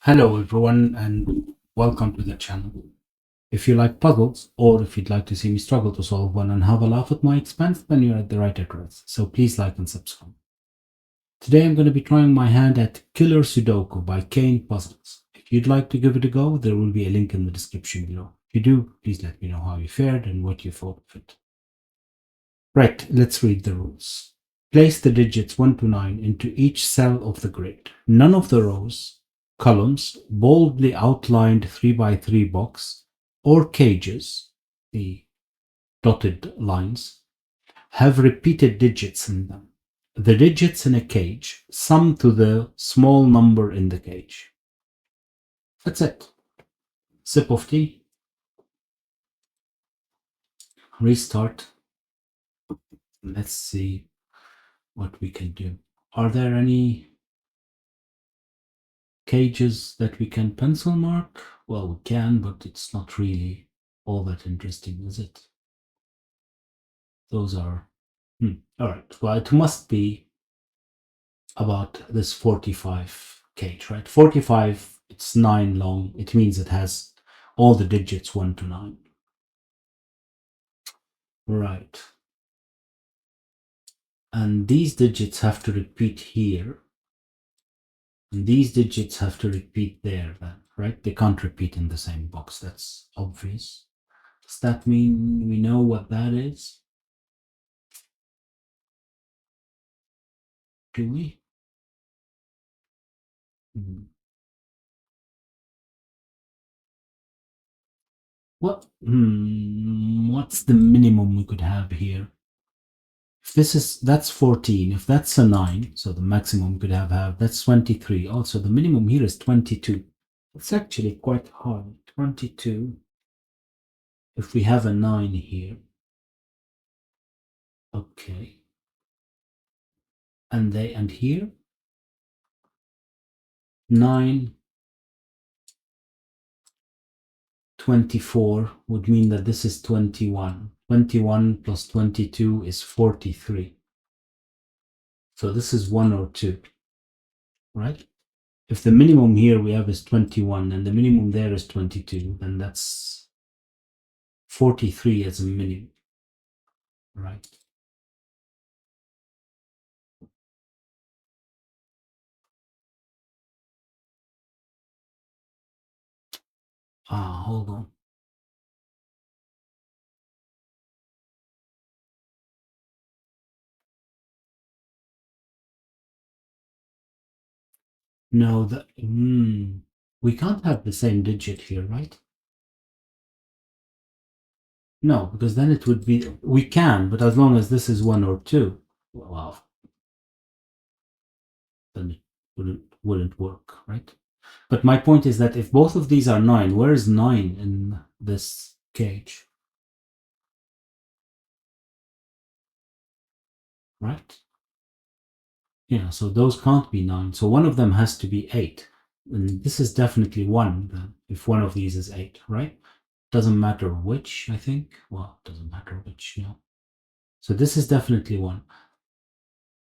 Hello everyone and welcome to the channel. If you like puzzles or if you'd like to see me struggle to solve one and have a laugh at my expense, then you're at the right address. So please like and subscribe. Today I'm going to be trying my hand at Killer Sudoku by Kane Puzzles. If you'd like to give it a go, there will be a link in the description below. If you do, please let me know how you fared and what you thought of it. Right, let's read the rules. Place the digits 1 to 9 into each cell of the grid. None of the rows, columns, boldly outlined 3 by 3 box, or cages, the dotted lines, have repeated digits in them. The digits in a cage sum to the small number in the cage. That's it. Sip of tea. Restart. Let's see what we can do. Are there any cages that we can pencil mark? Well, we can, but it's not really all that interesting, is it? Those are... all right, well, it must be about this 45 cage, right? 45, it's 9 long. It means it has all the digits 1 to 9. Right. And these digits have to repeat here. And these digits have to repeat there, then, right? They can't repeat in the same box. That's obvious. Does that mean we know what that is? Do we? What's the minimum we could have here? If that's 14. If that's a 9, so the maximum we could have that's 23. Also, the minimum here is 22. It's actually quite hard. 22. If we have a 9 here. Okay. And here 9, 24 would mean that this is 21. 21 plus 22 is 43. So this is 1 or 2, right? If the minimum here we have is 21 and the minimum there is 22, then that's 43 as a minimum, right? Hold on. No, we can't have the same digit here, right? No, because then it would be, we can, but as long as this is 1 or 2, well, then it wouldn't work, right? But my point is that if both of these are 9, where is 9 in this cage? Right? Yeah, so those can't be 9. So one of them has to be 8. And this is definitely 1, then, if one of these is 8, right? Doesn't matter which, I think. Well, it doesn't matter which, yeah. So this is definitely 1.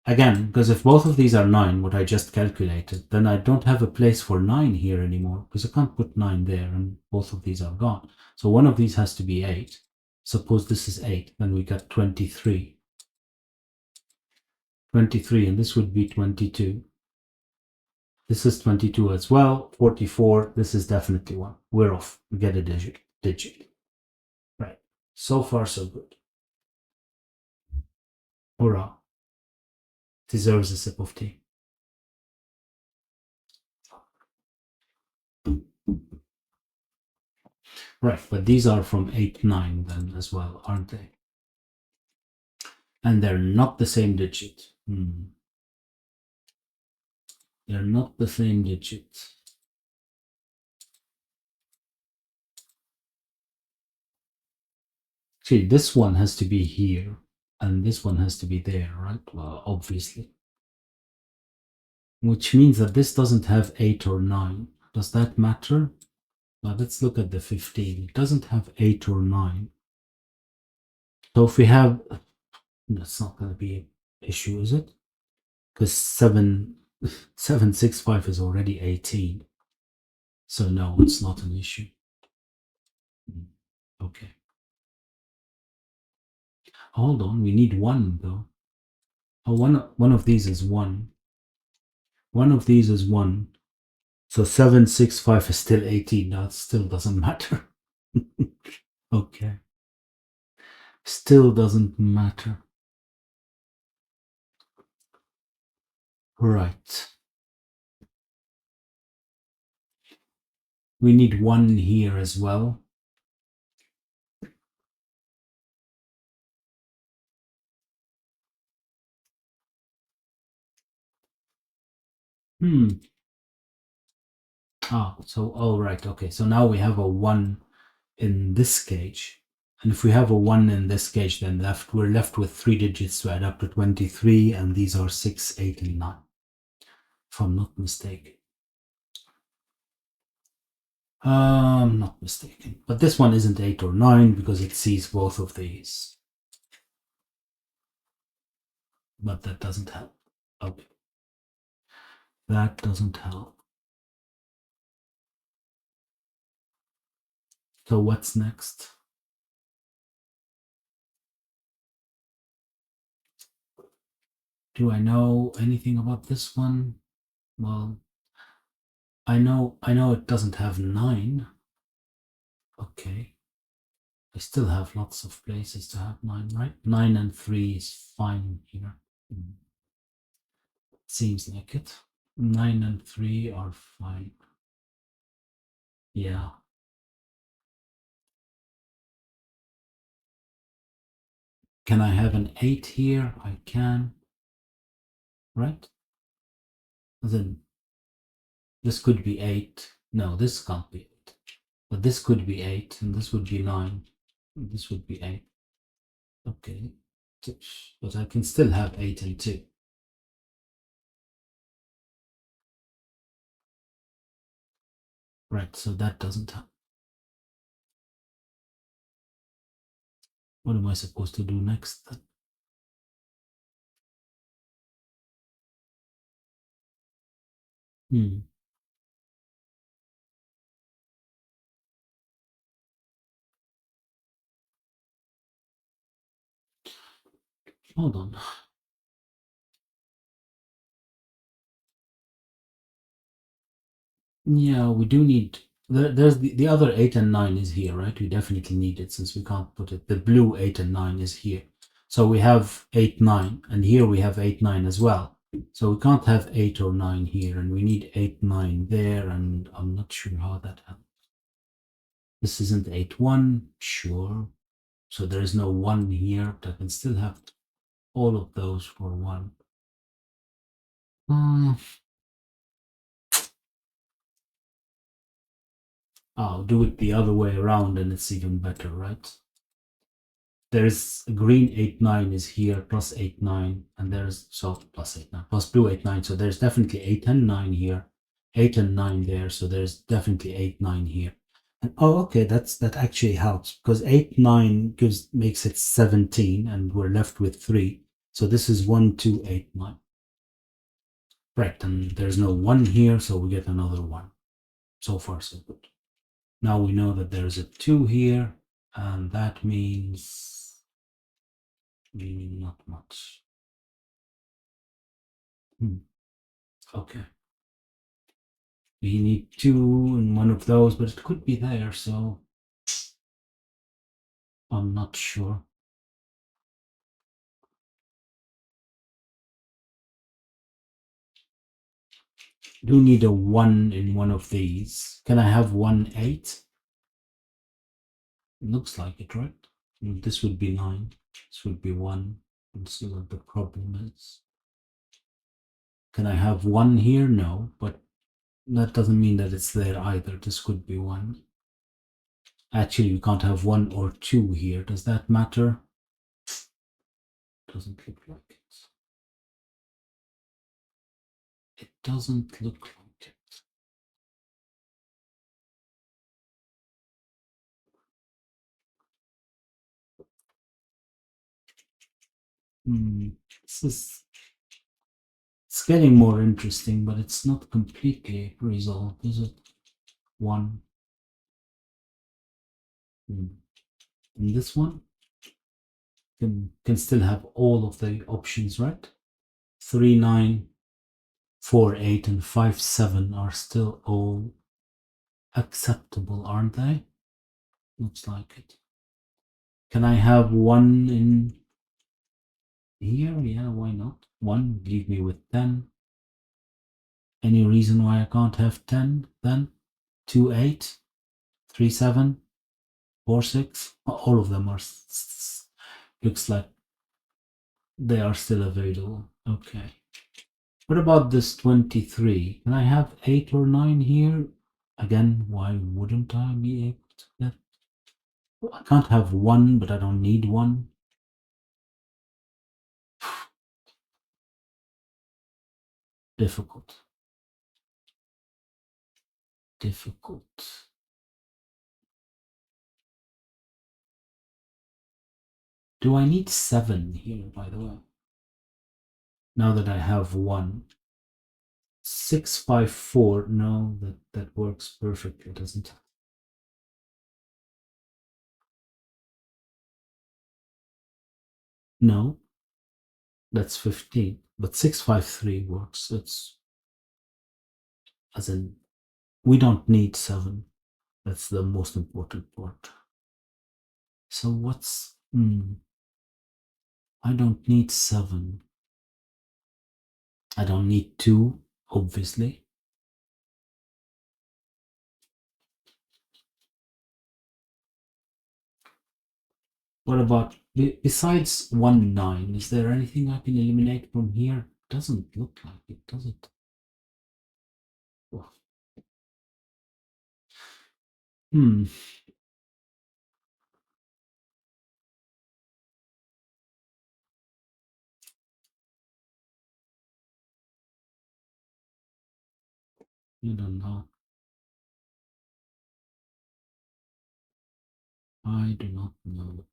Again, because if both of these are 9, what I just calculated, then I don't have a place for 9 here anymore, because I can't put 9 there, and both of these are gone. So one of these has to be 8. Suppose this is 8, then we got 23. 23, and this would be 22. This is 22 as well. 44, this is definitely 1. We're off. We get a digit. Right. So far, so good. Hurrah. Deserves a sip of tea. Right, but these are from 8, 9 then as well, aren't they? And they're not the same digit. They're not the same digit. See, this one has to be here, and this one has to be there, right? Well, obviously. Which means that this doesn't have 8 or 9. Does that matter? Now let's look at the 15. It doesn't have 8 or 9. So if we have, that's not going to be an issue, is it? Because 765 is already 18. So no, it's not an issue. Okay. Hold on, we need one though. Oh, one of these is one. One of these is one. So 765 is still 18. That still doesn't matter. Okay. Still doesn't matter. Right. We need one here as well. So, all right. Okay. So now we have a one in this cage. And if we have a one in this cage, then we're left with 3 digits to add up to 23. And these are 6, 8, and 9. If I'm not mistaken. I'm not mistaken. But this one isn't 8 or 9 because it sees both of these. But that doesn't help. Okay. That doesn't help. So what's next? Do I know anything about this one? Well, I know it doesn't have 9. Okay. I still have lots of places to have 9, right? 9 and 3 is fine here. Seems like it. 9 and 3 are fine. Yeah. Can I have an 8 here? I can. Right? Then this could be 8. No, this can't be 8. But this could be 8, and this would be 9. This would be 8. Okay. But I can still have 8 and 2. Right, so that doesn't happen. What am I supposed to do next then? Hold on. Yeah, we do need. There's the other 8 and 9 is here, right? We definitely need it since we can't put it. The blue 8 and 9 is here. So we have 8, 9, and here we have 8, 9 as well. So we can't have 8 or 9 here, and we need 8, 9 there, and I'm not sure how that happens. This isn't 8, 1, sure. So there is no 1 here, but I can still have all of those for 1. I'll do it the other way around, and it's even better, right? There's green 8, 9 is here, plus 8, 9, and there's plus 8, 9, plus blue 8, 9. So there's definitely 8 and 9 here, 8 and 9 there. So there's definitely 8, 9 here. And okay, that actually helps because 8, 9 makes it 17, and we're left with 3. So this is 1, 2, 8, 9. Right, and there's no 1 here, so we get another 1. So far, so good. Now we know that there's a 2 here, and that means not much. Okay. We need 2 in one of those, but it could be there, so I'm not sure. Do need a 1 in one of these. Can I have 1, 8? Looks like it, right? This would be 9. This would be 1. Let's see what the problem is. Can I have 1 here? No, but that doesn't mean that it's there either. This could be 1. Actually, we can't have 1 or 2 here. Does that matter? Doesn't look like it. It doesn't look like it. It's getting more interesting, but it's not completely resolved, is it? 1. And this one can still have all of the options, right? 3, 9, 4, 8, and 5, 7 are still all acceptable, aren't they? Looks like it. Can I have 1 in here? Yeah, why not? 1, leave me with 10. Any reason why I can't have 10 then? 2, 8, 3, 7, 4, 6. All of them are, looks like they are still available. Okay. What about this 23? Can I have 8 or 9 here? Again, why wouldn't I be able to get? I can't have 1, but I don't need 1. Difficult. Difficult. Do I need 7 here, by the way? Now that I have 1. 6, 5, 4. No, that works perfectly, doesn't it? No, that's 15. But 6, 5, 3 works. It's as in we don't need 7. That's the most important part. So what's I don't need 7. I don't need 2, obviously. What about besides 1, 9? Is there anything I can eliminate from here? Doesn't look like it, does it? Oh. Hmm. You don't know. I do not know.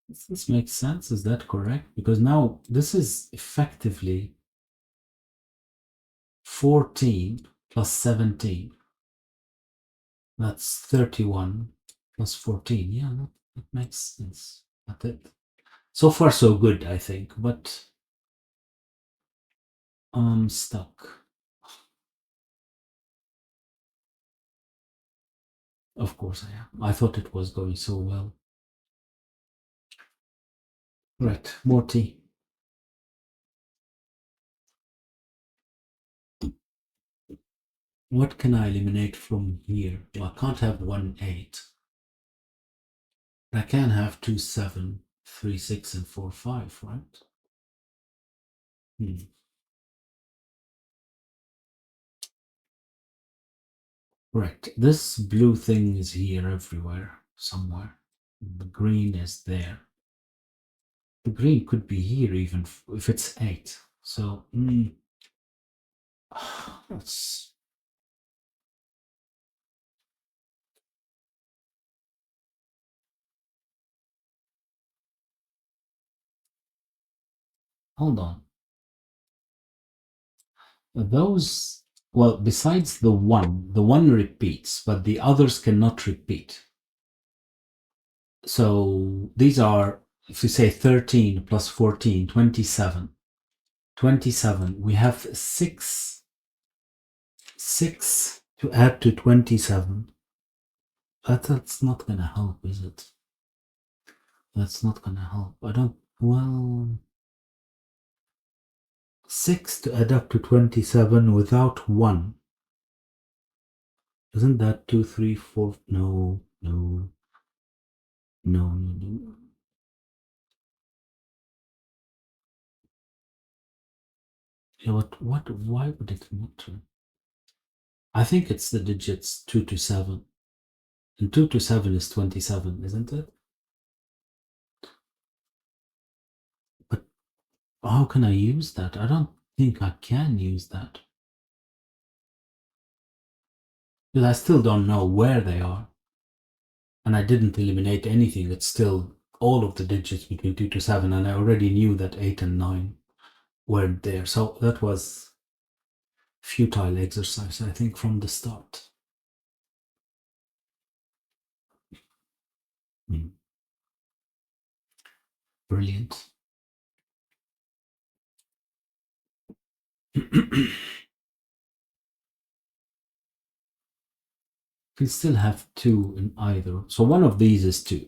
This makes sense. Is that correct? Because now this is effectively 14 plus 17. That's 31 plus 14. Yeah, that makes sense. That's it. So far, so good, I think. But I'm stuck. Of course I am. I thought it was going so well. Right, more tea. What can I eliminate from here? Well, I can't have 1, 8. I can have 2, 7, 3, 6, and 4, 5, right? Right. This blue thing is here everywhere, somewhere. The green is there. The green could be here even if it's 8. So, let's. Hold on. Those, well, besides the 1 repeats, but the others cannot repeat. So these are, if you say 13 plus 14, 27. 27. We have 6 to add to 27. That's not gonna help, is it? That's not gonna help. I don't, well, 6 to add up to 27 without 1. Isn't that 2, 3, 4? No, no, no, no, no. Yeah, what, why would it not? I think it's the digits 2 to 7. And 2 to 7 is 27, isn't it? But how can I use that? I don't think I can use that. Because I still don't know where they are. and I didn't eliminate anything. It's still all of the digits between 2 to 7, and I already knew that 8 and 9 weren't there. So that was futile exercise, I think, from the start. Brilliant. We still have 2 in either. So one of these is 2.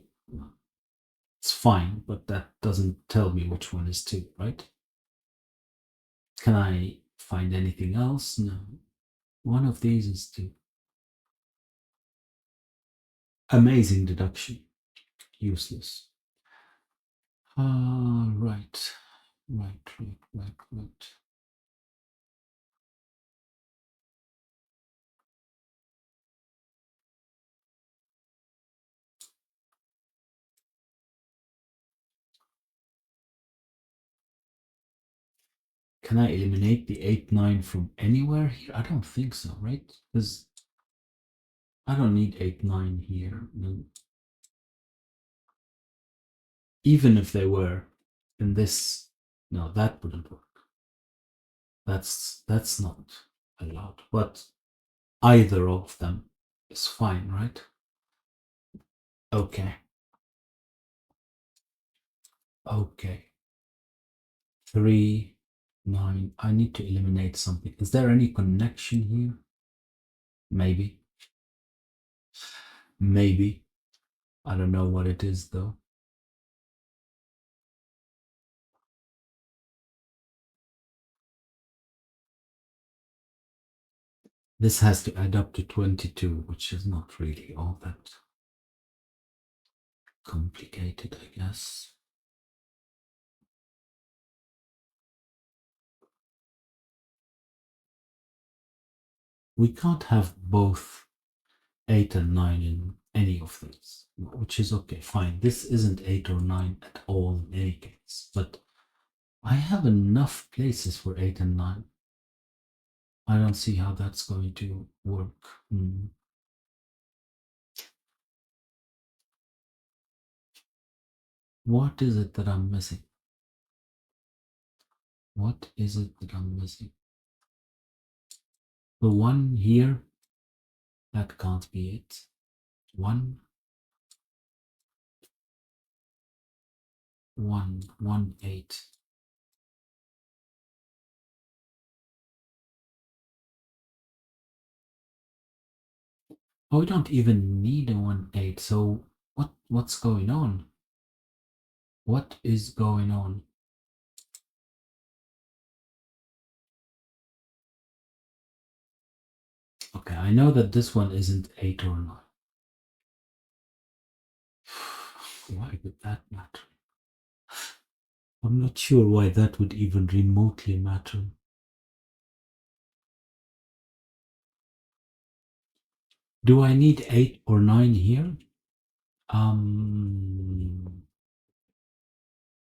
It's fine, but that doesn't tell me which one is 2, right? Can I find anything else? No. One of these is 2. Amazing deduction. Useless. Right. Right. Can I eliminate the 8, 9 from anywhere here? I don't think so, right? Because I don't need 8, 9 here. No. Even if they were in this, no, that wouldn't work. That's not allowed. But either of them is fine, right? Okay. 3, 9. I need to eliminate something. Is there any connection here? Maybe. Maybe. I don't know what it is though. This has to add up to 22, which is not really all that complicated, I guess. We can't have both 8 and 9 in any of these, which is okay, fine. This isn't 8 or 9 at all in any case, but I have enough places for 8 and 9. I don't see how that's going to work. What is it that I'm missing? What is it that I'm missing? The 1 here, that can't be it. 1, 1, 1, 8. Oh, we don't even need a 1, 8. So what's going on? What is going on? Okay, I know that this one isn't 8 or 9. Why would that matter? I'm not sure why that would even remotely matter. Do I need 8 or 9 here?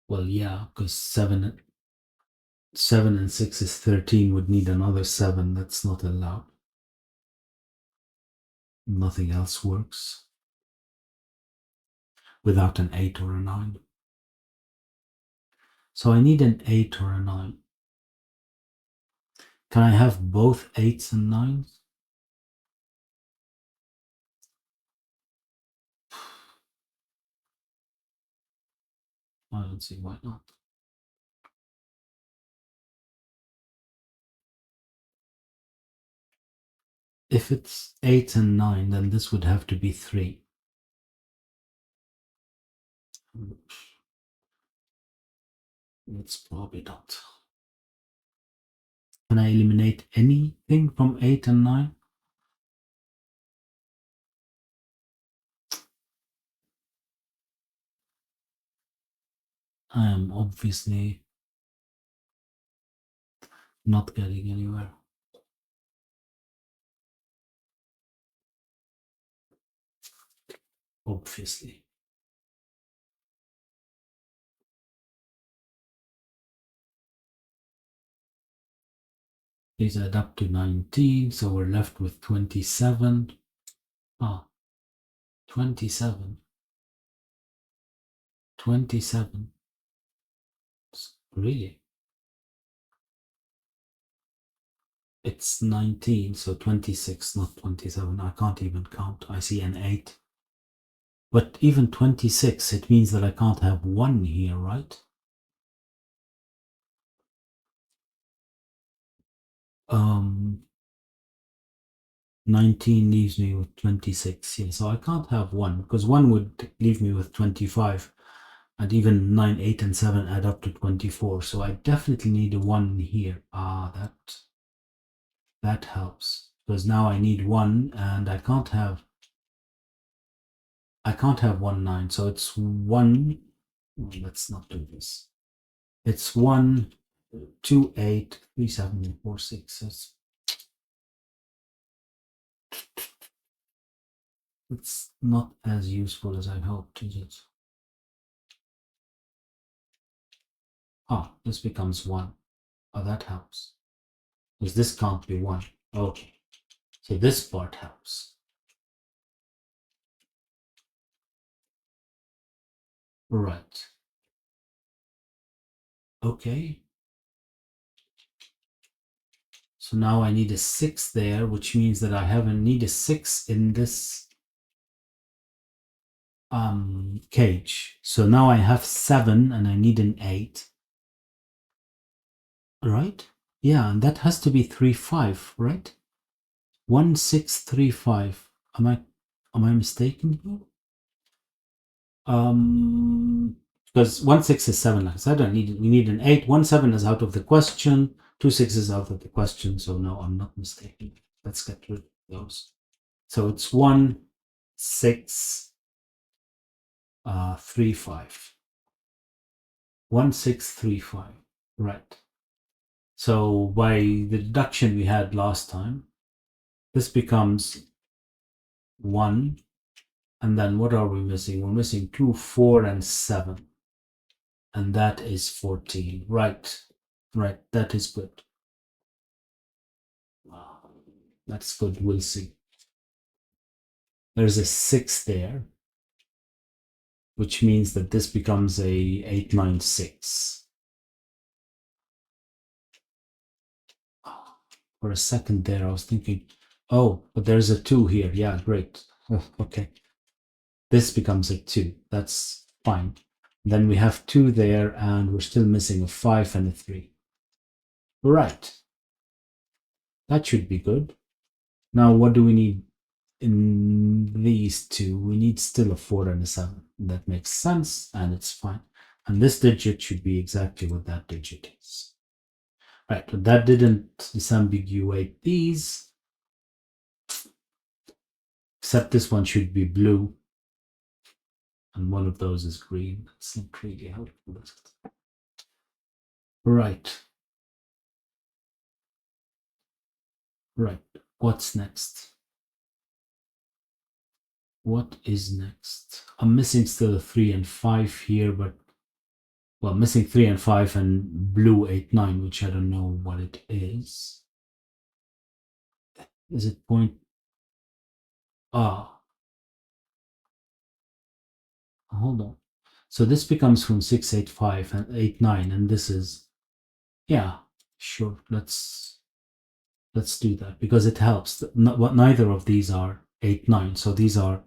Well, yeah, because 7 and 6 is 13, would need another 7. That's not allowed. Nothing else works without an 8 or a 9. So I need an 8 or a 9. Can I have both 8s and 9s? I don't see why not. If it's 8 and 9, then this would have to be 3. It's probably not. Can I eliminate anything from 8 and 9? I am obviously not getting anywhere. Obviously. These add up to 19, so we're left with 27. Ah, 27. 27. Really? It's 19, so 26, not 27. I can't even count. I see an 8. But even 26, it means that I can't have 1 here, right? 19 leaves me with 26. Yeah, so I can't have 1, because 1 would leave me with 25. And even 9, 8, and 7 add up to 24. So I definitely need a 1 here. That helps. Because now I need 1, and I can't have 1, 9. So it's 1. Let's not do this. It's 1, 2, 8, 3, 7, 4, 6. It's not as useful as I hoped, is it? Ah, this becomes 1. Oh, that helps. Because this can't be 1. Okay. So this part helps. Right. Okay. So now I need a 6 there, which means that I need a 6 in this cage. So now I have 7 and I need an 8. Right? Yeah, and that has to be 3, 5, right? 1, 6, 3, 5. Am I mistaken here? Because 1, 6 is 7, like I said, we need an 8. 1, 7 is out of the question. 2, 6 is out of the question. So no, I'm not mistaken. Let's get rid of those. So it's 1, 6, 3, 5. 1, 6, 3, 5. Right. So by the deduction we had last time, this becomes 1. And then what are we missing? We're missing 2, 4, and 7. And that is 14. Right. Right. That is good. That's good. We'll see. There's a 6 there, which means that this becomes a 8, 9, 6. For a second there, I was thinking, oh, but there's a 2 here. Yeah, great. Okay. This becomes a 2. That's fine. Then we have 2 there, and we're still missing a 5 and a 3. Right. That should be good. Now, what do we need in these two? We need still a 4 and a 7. That makes sense, and it's fine. And this digit should be exactly what that digit is. Right, but that didn't disambiguate these. Except this one should be blue. And one of those is green. That's not really helpful. Right. Right. What's next? What is next? I'm missing still a 3 and 5 here, but well, missing 3 and 5 and blue 8, 9, which I don't know what it is. Is it point? Ah, hold on. So this becomes from 6, 8, 5 and 8, 9, and this is, yeah, sure. Let's do that because it helps. Neither of these are 8, 9, so these are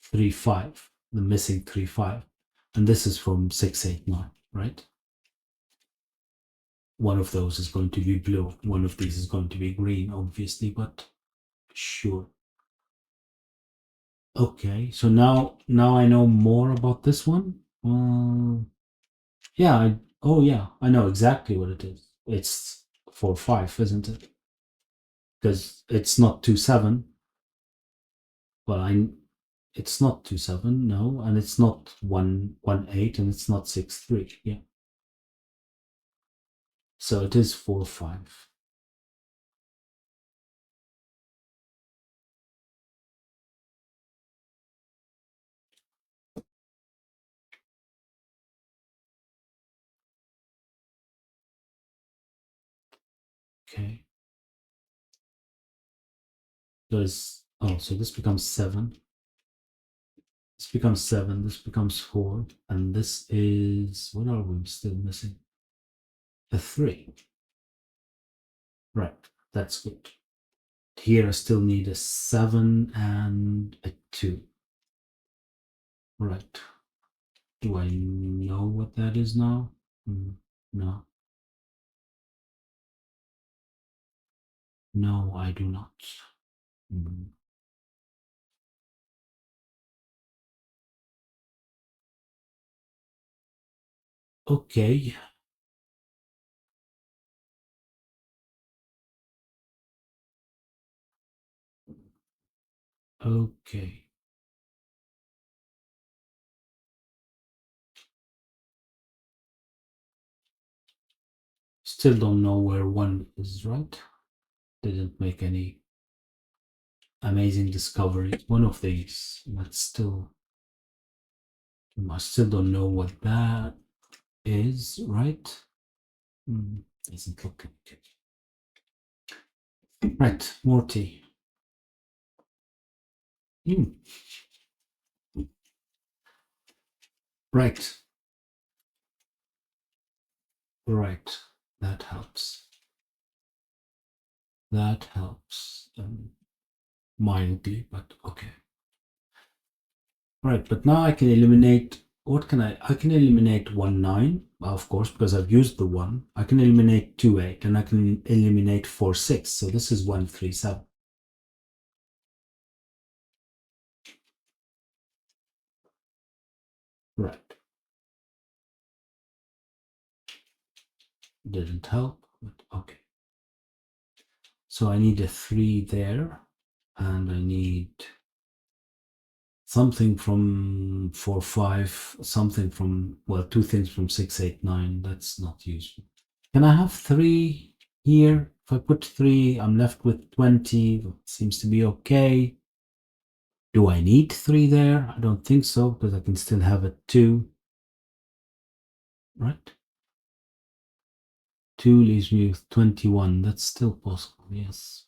3, 5. The missing 3, 5, and this is from 6, 8, 9, right? One of those is going to be blue. One of these is going to be green, obviously, but sure. Okay, so now I know more about this one. Yeah. Oh yeah, I know exactly what it is. It's 4, 5, isn't it? Because it's not 2, 7. Well, it's not 2, 7, no, and it's not 1, 1, 8, and it's not 6, 3. Yeah. So it is 4, 5. Okay. So this becomes 7. becomes 7, this becomes 4, and this is, what are we still missing? A 3. Right, that's good. Here I still need a 7 and a 2. Right. Do I know what that is now? No. No, I do not. Okay. Okay. Still don't know where 1 is, right? Didn't make any amazing discovery. One of these, but still, I still don't know what that is, right? Isn't looking good. Right, more tea. Right, right. That helps. That helps mildly, but okay. Right, but now I can eliminate, what can I can eliminate 1, 9, of course, because I've used the 1. I can eliminate 2, 8, and I can eliminate 4, 6. So this is 1, 3, 7. Right. Didn't help, but okay. So I need a 3 there, and I need something from 4, 5, something from, well, 2 things from 6, 8, 9. That's not useful. Can I have 3 here? If I put 3, I'm left with 20. Seems to be okay. Do I need 3 there? I don't think so, because I can still have a 2. Right? 2 leaves me with 21. That's still possible, yes.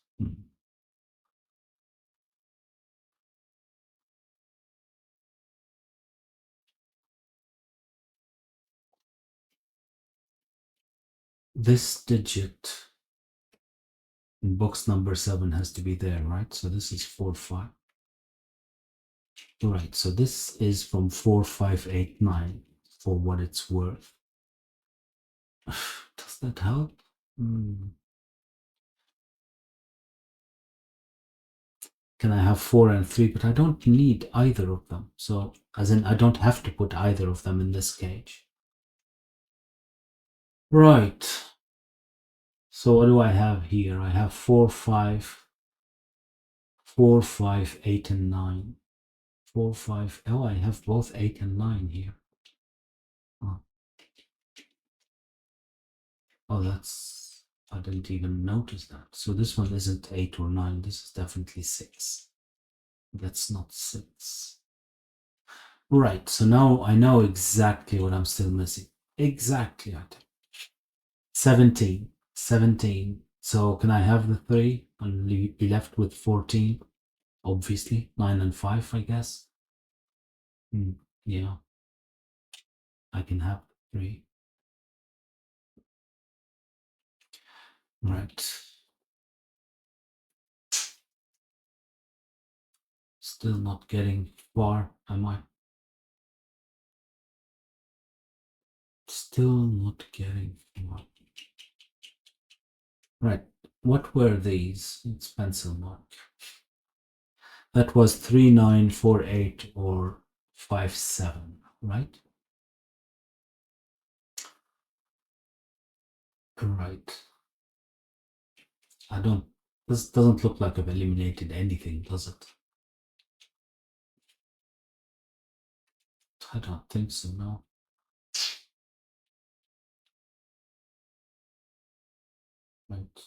This digit in box number 7 has to be there, right? So this is 4, 5. Right, so this is from 4, 5, 8, 9 for what it's worth. Does that help? Can I have 4 and 3? But I don't need either of them. So, as in, I don't have to put either of them in this cage. Right. So what do I have here? I have 4, 5, 4, 5, 8, and 9. 4, 5. Oh, I have both 8 and 9 here. Oh, that's, I didn't even notice that. So this one isn't 8 or 9. This is definitely 6. That's not 6. Right. So now I know exactly what I'm still missing. Exactly. 17. 17. So can I have the 3 and be left with 14? Obviously. 9 and 5, I guess. Yeah. I can have 3. Right. Still not getting far, am I? Still not getting far. Right. What were these? It's pencil mark. That was 3948 or 57, right? Right. I don't, this doesn't look like I've eliminated anything, does it? I don't think so, no. Right.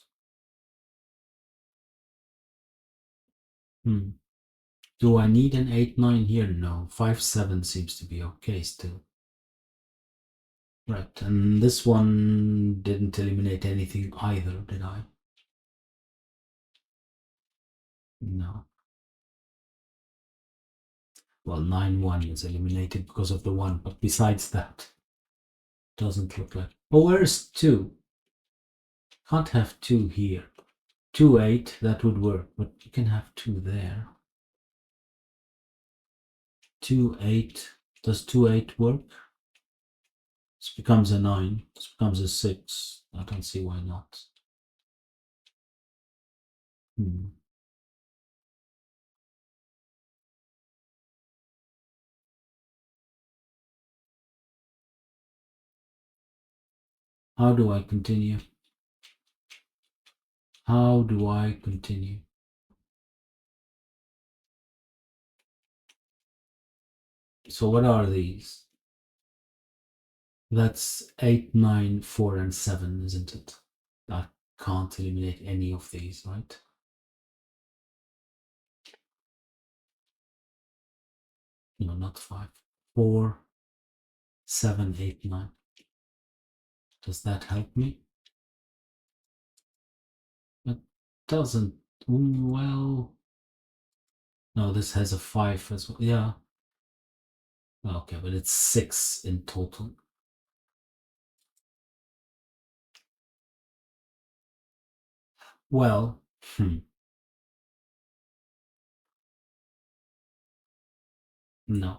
Do I need an 8, 9 here? No. 5, 7 seems to be okay still. Right, and this one didn't eliminate anything either, did I? No. Well, 9, 1 is eliminated because of the 1, but besides that, doesn't look like. Oh, where's 2? Can't have 2 here. 2, 8, that would work, but you can have 2 there. 2, 8. Does 2, 8 work? This becomes a 9. This becomes a 6. I don't see why not. How do I continue? How do I continue? So what are these? That's 8, 9, 4, and 7, isn't it? I can't eliminate any of these, right? No, not 5. 4, 7, 8, 9. Does that help me? It doesn't. Well, no, this has a 5 as well. Yeah. Okay, but it's 6 in total. Well, no,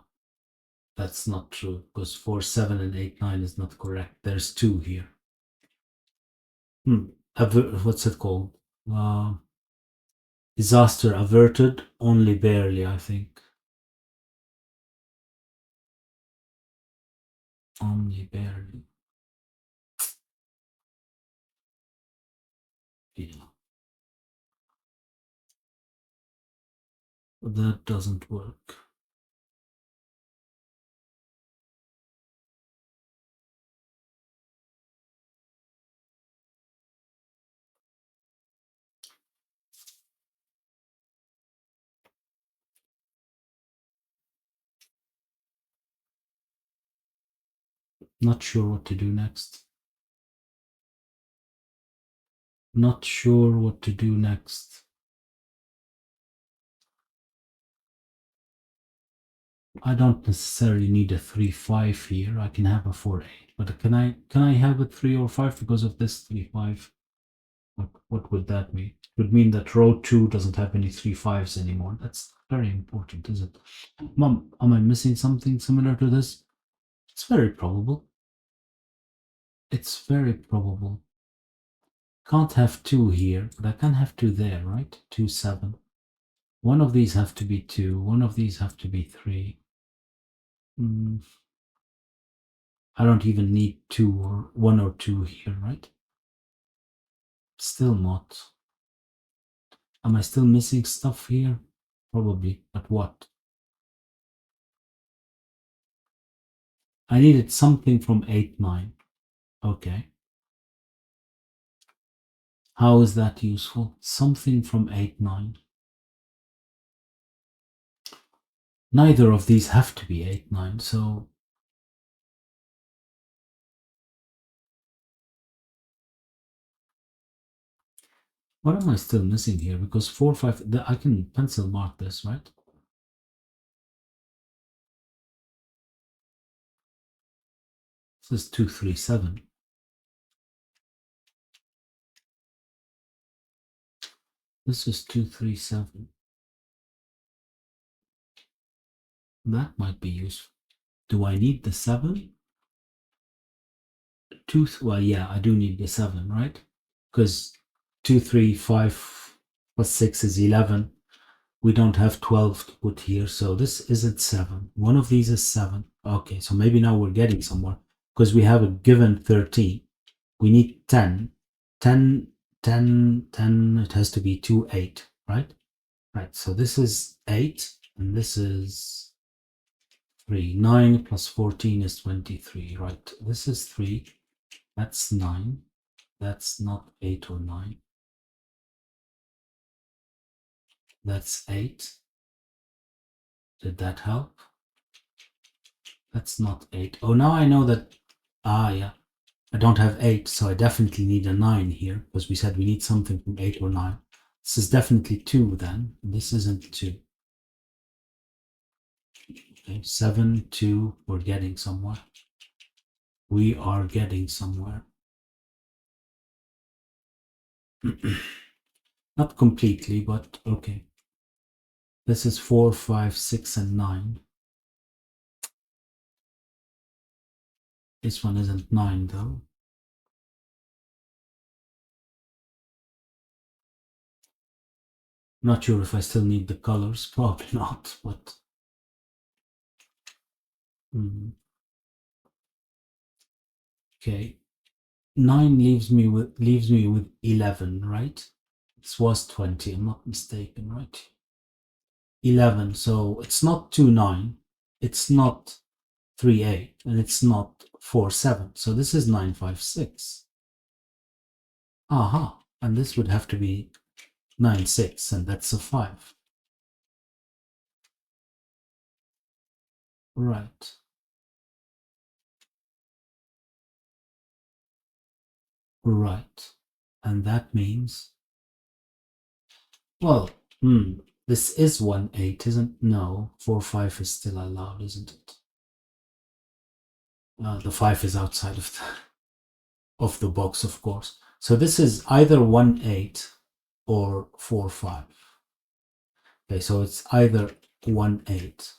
that's not true because 4, 7, and 8, 9 is not correct. There's 2 here. What's it called? Disaster averted, only barely, I think. Only barely. Yeah. That doesn't work. Not sure what to do next. Not sure what to do next. I don't necessarily need a 3-5 here. I can have a 4-8. But can I have a 3 or 5 because of this 3-5? What would that mean? It would mean that row 2 doesn't have any 3-5s anymore. That's very important, is it? Mom, am I missing something similar to this? It's very probable. It's very probable. Can't have 2 here, but I can have 2 there, right? 2, 7. One of these have to be 2. One of these have to be 3. I don't even need 2 or 1 or 2 here, right? Still not. Am I still missing stuff here? Probably, but what? I needed something from 8, 9. Okay. How is that useful? Something from 8, 9. Neither of these have to be 8, 9, so what am I still missing here? Because 4, 5, I can pencil mark this, right? This is 2, 3, 7. This is 2, 3, 7. That might be useful. Do I need the 7? Well, yeah, I do need the 7, right? Because 2, 3, 5 plus 6 is 11. We don't have 12 to put here, so this isn't 7. One of these is 7. Okay, so maybe now we're getting somewhere. Because we have a given 13. We need 10. 10, 10, 10, it has to be 2, 8, right? Right, so this is 8, and this is 3. 9 plus 14 is 23, right? This is 3. That's 9. That's not 8 or 9. That's 8. Did that help? That's not 8. Oh, now I know that. Yeah. I don't have 8, so I definitely need a 9 here, because we said we need something from 8 or 9. This is definitely 2 then. This isn't 2. Okay, 7, 2, we're getting somewhere. We are getting somewhere. Not completely, but okay. This is 4, 5, 6, and 9. This one isn't 9 though. Not sure if I still need the colors. Probably not, but okay. 9 leaves me with 11, right? This was 20. I'm not mistaken, right? 11. So it's not 2, 9. It's not 3, 8, and it's not 4, 7. So this is 9, 5, 6. Aha. And this would have to be 9, 6, and that's a 5. Right. Right. And that means, well, this is 1, 8, isn't? No, 4, 5 is still allowed, isn't it? The 5 is outside of the box, of course. So this is either 1, 8 or 4, 5. Okay, so it's either 1, 8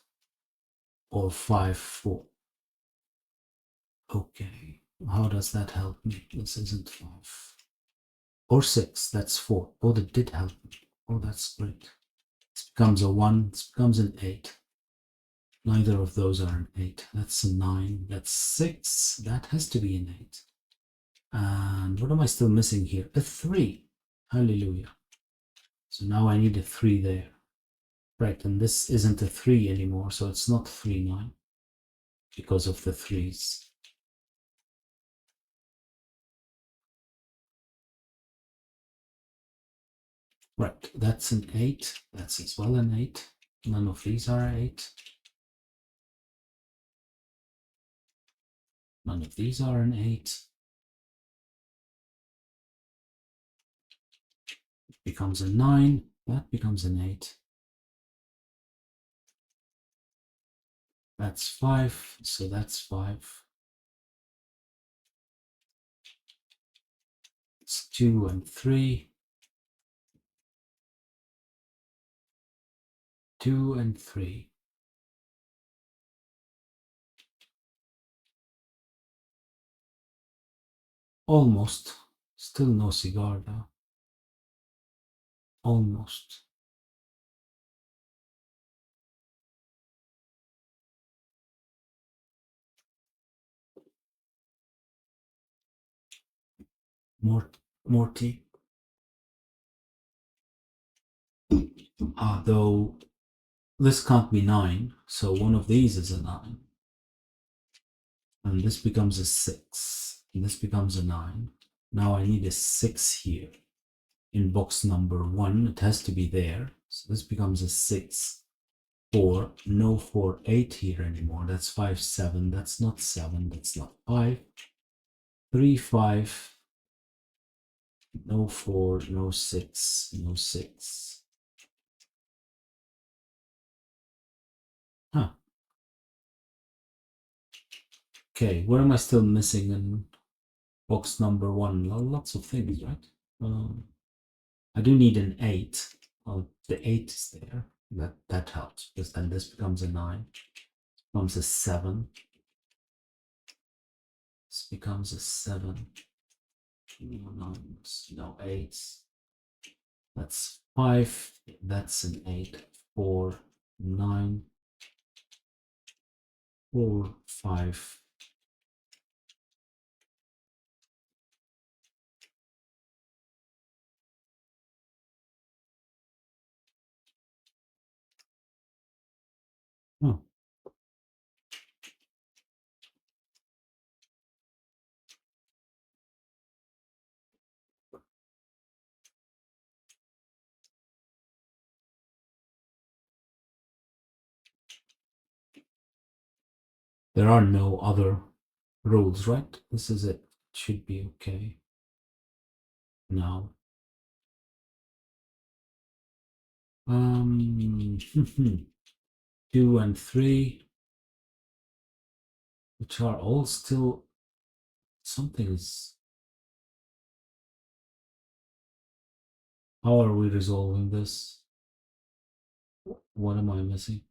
or 5, 4. Okay, how does that help me? This isn't 5. Or 6, that's 4. Oh, that did help me. Oh, that's great. This becomes a 1, this becomes an 8. Neither of those are an 8. That's a 9, that's 6. That has to be an 8. And what am I still missing here? A 3. Hallelujah. So now I need a 3 there. Right, and this isn't a 3 anymore, so it's not 3, 9 because of the 3s. Right, that's an 8. That's as well an 8. None of these are 8. None of these are an 8. It becomes a 9. That becomes an 8. That's 5, so that's 5. It's 2 and 3. 2 and 3. Almost. Still no cigar though. Almost. More tea. Though this can't be 9, so one of these is a 9. And this becomes a 6. And this becomes a 9. Now I need a 6 here. In box number 1, it has to be there. So this becomes a 6. 4. No 4, 8 here anymore. That's 5, 7. That's not 7. That's not 5. 3, 5. No 4, no 6, no 6. Huh. Okay, where am I still missing in box number 1? Lots of things, right? I do need an 8. Well, the 8 is there. That helps, because then this becomes a 9. Becomes a 7. This becomes a 7. No 9s, no 8s. That's 5. That's an 8. 4, 9. 4, 5. Oh. There are no other rules, right? This is it. Should be okay. Now, 2 and 3. which are all still something is. How are we resolving this? What am I missing?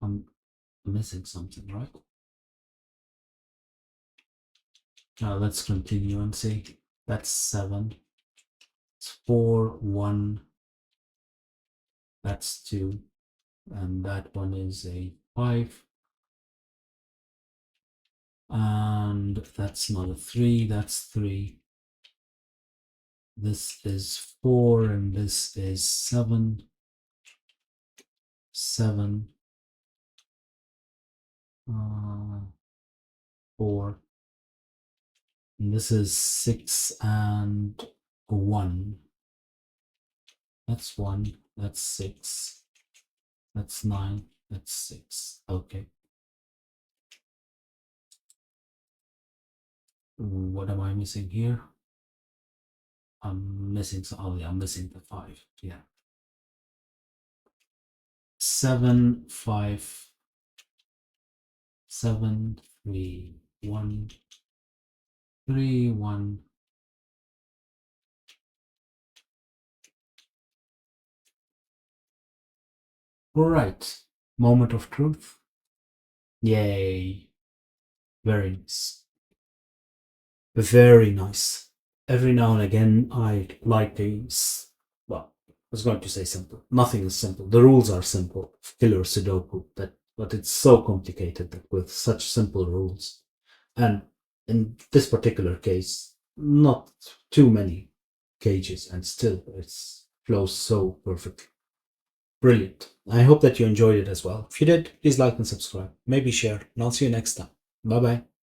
I'm missing something, right? Now let's continue and see. That's 7. It's 4, 1. That's 2. And that one is a 5. And that's not a 3, that's 3. This is 4, and this is 7. 7. 4. And this is 6 and 1. That's 1. That's 6. That's 9. That's 6. Okay. What am I missing here? I'm missing. Oh, yeah, I'm missing the 5. Yeah. 7, 5. 7, 3, 1. 3, 1. All right. Moment of truth. Yay. Very nice. Very nice. Every now and again, I like these. Well, I was going to say simple. Nothing is simple. The rules are simple. Killer Sudoku. But it's so complicated that with such simple rules, and in this particular case, not too many cages, and still it flows so perfectly. Brilliant. I hope that you enjoyed it as well. If you did, please like and subscribe. Maybe share, and I'll see you next time. Bye bye.